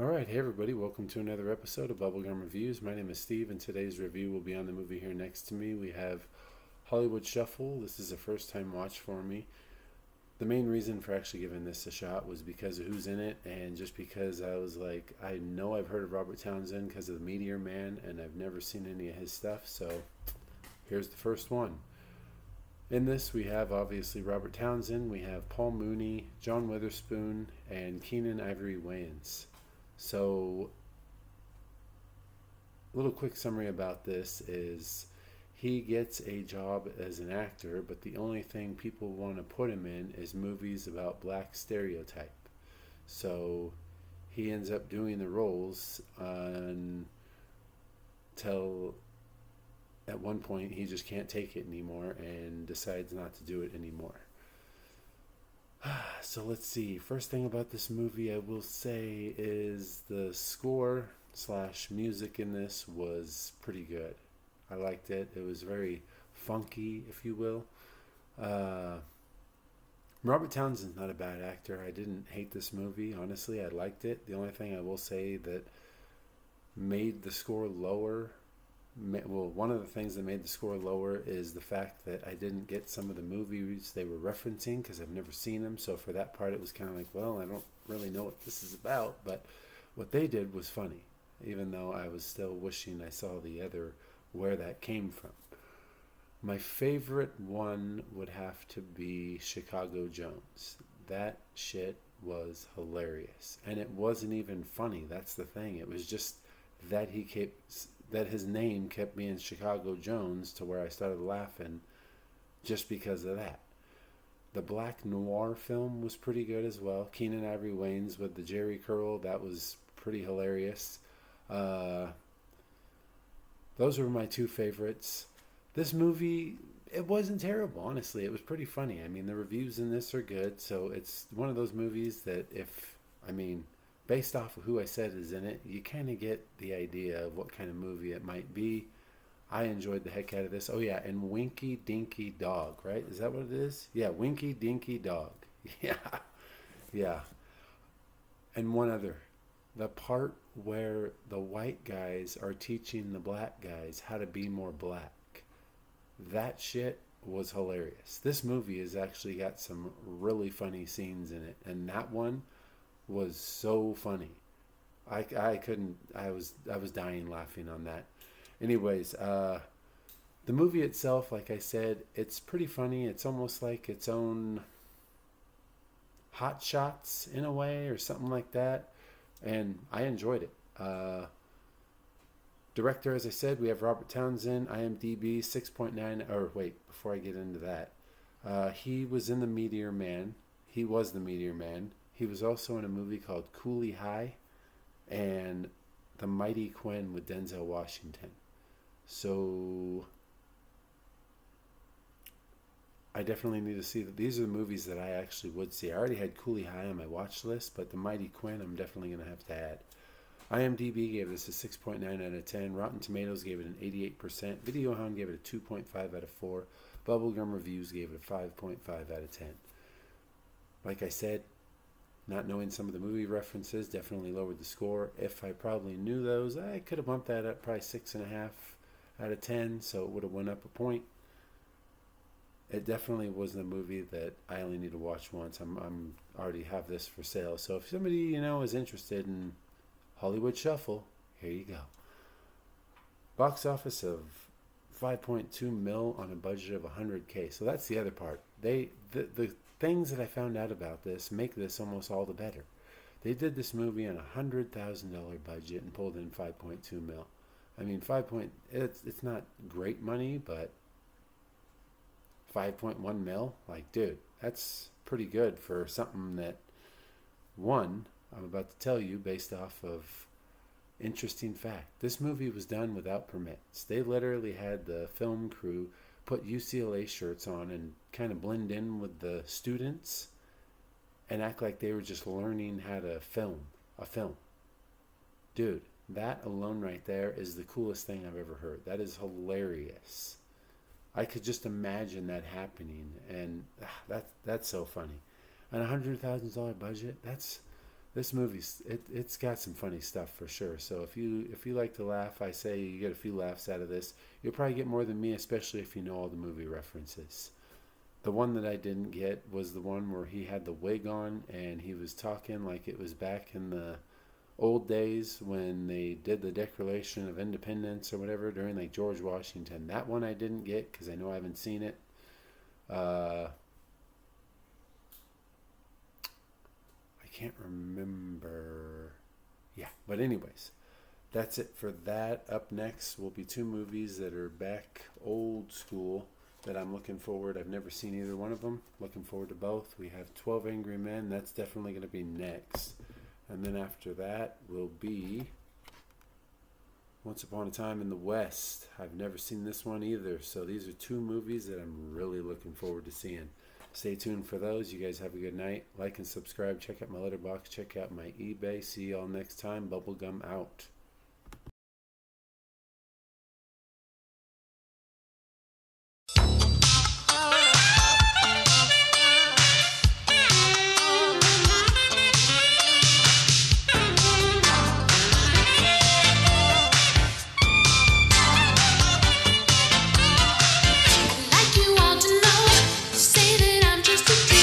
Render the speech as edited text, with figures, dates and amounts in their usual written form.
All right, hey everybody, welcome to another episode of Bubblegum Reviews. My name is Steve, and today's review will be on the movie here next to me. We have Hollywood Shuffle. This is a first time watch for me. The main reason for actually giving this a shot was because of who's in it, and just because I was like, I know I've heard of Robert Townsend because of the Meteor Man, and I've never seen any of his stuff, so here's the first one. In this, we have obviously Robert Townsend, we have Paul Mooney, John Witherspoon, and Keenan Ivory Wayans. So, a little quick summary about this is he gets a job as an actor, but the only thing people want to put him in is movies about black stereotype. So, he ends up doing the roles until at one point he just can't take it anymore and decides not to do it anymore. So let's see. First thing about this movie I will say is the score slash music in this was pretty good. I liked it. It was very funky, if you will. Uh, Robert Townsend's not a bad actor. I didn't hate this movie. Honestly, I liked it. The only thing I will say that made the score lower, well, one of the things that made the score lower is the fact that I didn't get some of the movies they were referencing because I've never seen them. So for that part, it was kind of like, well, I don't really know what this is about. But what they did was funny, even though I was still wishing I saw the other where that came from. My favorite one would have to be Chicago Jones. That shit was hilarious. And it wasn't even funny. That's the thing. It was just that his name kept being Chicago Jones to where I started laughing just because of that. The Black Noir film was pretty good as well. Keenan Ivory Wayans with the Jerry curl, that was pretty hilarious. Uh, those were my two favorites. This movie, it wasn't terrible, honestly. It was pretty funny. I mean, the reviews in this are good, so it's one of those movies that based off of who I said is in it, you kind of get the idea of what kind of movie it might be. I enjoyed the heck out of this. Oh yeah, and Winky Dinky Dog, right? Is that what it is? Yeah, Winky Dinky Dog. Yeah, yeah. And one other, the part where the white guys are teaching the black guys how to be more black. That shit was hilarious. This movie has actually got some really funny scenes in it, and that one was so funny. I couldn't. I was dying laughing on that. Anyways, the movie itself, like I said, it's pretty funny. It's almost like its own Hot Shots in a way, or something like that, and I enjoyed it. Director, as I said, we have Robert Townsend, IMDb 6.9. Or wait, before I get into that, he was in the Meteor Man. He was the Meteor Man. He was also in a movie called Cooley High and The Mighty Quinn with Denzel Washington. So I definitely need to see that. These are the movies that I actually would see. I already had Cooley High on my watch list, but The Mighty Quinn I'm definitely going to have to add. IMDb gave this a 6.9 out of 10. Rotten Tomatoes gave it an 88%. Video Hound gave it a 2.5 out of 4. Bubblegum Reviews gave it a 5.5 out of 10. Like I said, not knowing some of the movie references definitely lowered the score. If I probably knew those, I could have bumped that up probably 6.5 out of 10, so it would have went up a point. It definitely wasn't a movie that I only need to watch once. I'm already have this for sale. So if somebody is interested in Hollywood Shuffle, here you go. Box office of 5.2 mil on a budget of 100K. So that's the other part. The things that I found out about this make this almost all the better. They did this movie on a $100,000 budget and pulled in 5.2 mil. I mean, it's not great money, but 5.1 mil, like, dude, that's pretty good for something that, one, I'm about to tell you based off of interesting fact. This movie was done without permits. They literally had the film crew put UCLA shirts on and kind of blend in with the students and act like they were just learning how to film a film. Dude, that alone right there is the coolest thing I've ever heard. That is hilarious. I could just imagine that happening, and that's so funny. On a $100,000 budget, This it's got some funny stuff for sure. So if you like to laugh, I say you get a few laughs out of this. You'll probably get more than me, especially if you know all the movie references. The one that I didn't get was the one where he had the wig on and he was talking like it was back in the old days when they did the Declaration of Independence or whatever during like George Washington. That one I didn't get because I know I haven't seen it. I can't remember. Yeah, but anyways, that's it for that. Up next will be two movies that are back old school that I'm looking forward. I've never seen either one of them. Looking forward to both. We have 12 Angry Men. That's definitely going to be next. And then after that will be Once Upon a Time in the West. I've never seen this one either. So these are two movies that I'm really looking forward to seeing. Stay tuned for those. You guys have a good night. Like and subscribe. Check out my letterbox. Check out my eBay. See you all next time. Bubblegum out. Like you want to know, say that I'm just a